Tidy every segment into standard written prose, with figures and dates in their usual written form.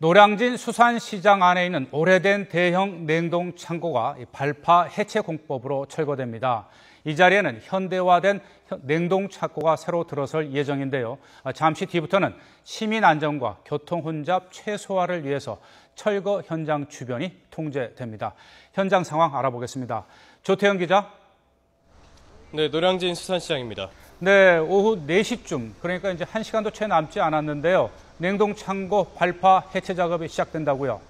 노량진 수산시장 안에 있는 오래된 대형 냉동 창고가 발파 해체 공법으로 철거됩니다. 이 자리에는 현대화된 냉동 창고가 새로 들어설 예정인데요. 잠시 뒤부터는 시민 안전과 교통 혼잡 최소화를 위해서 철거 현장 주변이 통제됩니다. 현장 상황 알아보겠습니다. 조태현 기자. 네, 노량진 수산시장입니다. 네, 오후 4시쯤, 그러니까 이제 1시간도 채 남지 않았는데요. 냉동 창고 발파 해체 작업이 시작된다고요?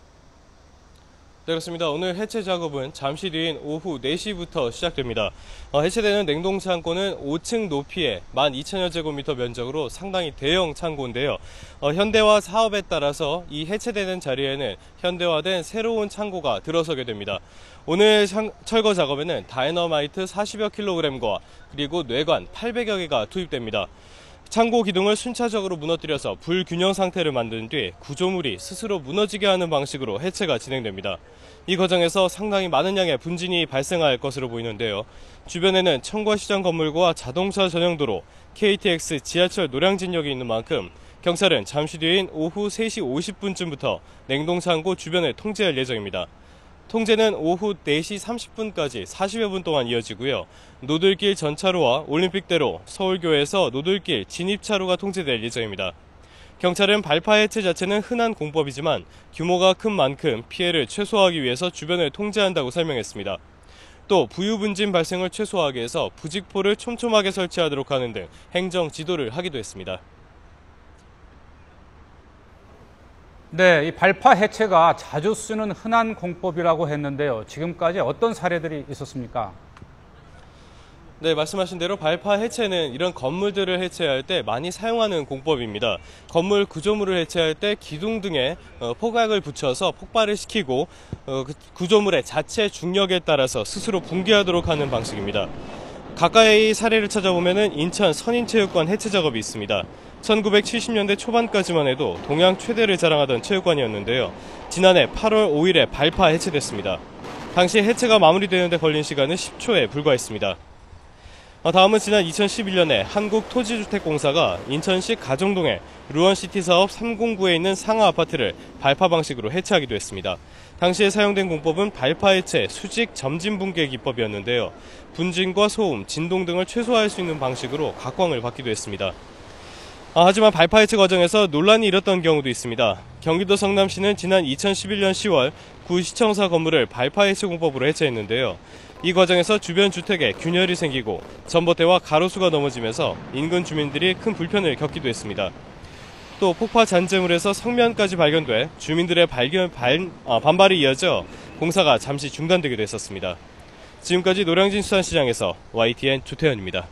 네, 그렇습니다. 오늘 해체 작업은 잠시 뒤인 오후 4시부터 시작됩니다. 해체되는 냉동 창고는 5층 높이의 12,000여 제곱미터 면적으로 상당히 대형 창고인데요. 현대화 사업에 따라서 이 해체되는 자리에는 현대화된 새로운 창고가 들어서게 됩니다. 오늘 철거 작업에는 다이너마이트 40여 킬로그램과 그리고 뇌관 800여 개가 투입됩니다. 창고 기둥을 순차적으로 무너뜨려서 불균형 상태를 만든 뒤 구조물이 스스로 무너지게 하는 방식으로 해체가 진행됩니다. 이 과정에서 상당히 많은 양의 분진이 발생할 것으로 보이는데요. 주변에는 청과시장 건물과 자동차 전용도로, KTX 지하철 노량진역이 있는 만큼 경찰은 잠시 뒤인 오후 3시 50분쯤부터 냉동창고 주변을 통제할 예정입니다. 통제는 오후 4시 30분까지 40여 분 동안 이어지고요. 노들길 전차로와 올림픽대로, 서울교에서 노들길 진입차로가 통제될 예정입니다. 경찰은 발파 해체 자체는 흔한 공법이지만 규모가 큰 만큼 피해를 최소화하기 위해서 주변을 통제한다고 설명했습니다. 또 부유분진 발생을 최소화하기 위해서 부직포를 촘촘하게 설치하도록 하는 등 행정 지도를 하기도 했습니다. 네, 이 발파 해체가 자주 쓰는 흔한 공법이라고 했는데요. 지금까지 어떤 사례들이 있었습니까? 네, 말씀하신 대로 발파 해체는 이런 건물들을 해체할 때 많이 사용하는 공법입니다. 건물 구조물을 해체할 때 기둥 등에 폭약을 붙여서 폭발을 시키고 구조물의 자체 중력에 따라서 스스로 붕괴하도록 하는 방식입니다. 가까이 사례를 찾아보면 인천 선인체육관 해체 작업이 있습니다. 1970년대 초반까지만 해도 동양 최대를 자랑하던 체육관이었는데요. 지난해 8월 5일에 발파 해체됐습니다. 당시 해체가 마무리되는데 걸린 시간은 10초에 불과했습니다. 다음은 지난 2011년에 한국토지주택공사가 인천시 가정동의 루원시티 사업 309에 있는 상하 아파트를 발파 방식으로 해체하기도 했습니다. 당시에 사용된 공법은 발파 해체 수직 점진 붕괴 기법이었는데요. 분진과 소음, 진동 등을 최소화할 수 있는 방식으로 각광을 받기도 했습니다. 하지만 발파 해체 과정에서 논란이 일었던 경우도 있습니다. 경기도 성남시는 지난 2011년 10월 구 시청사 건물을 발파 해체 공법으로 해체했는데요. 이 과정에서 주변 주택에 균열이 생기고 전봇대와 가로수가 넘어지면서 인근 주민들이 큰 불편을 겪기도 했습니다. 또 폭파 잔재물에서 성면까지 발견돼 주민들의 반발이 이어져 공사가 잠시 중단되기도 했었습니다. 지금까지 노량진 수산시장에서 YTN 조태현입니다.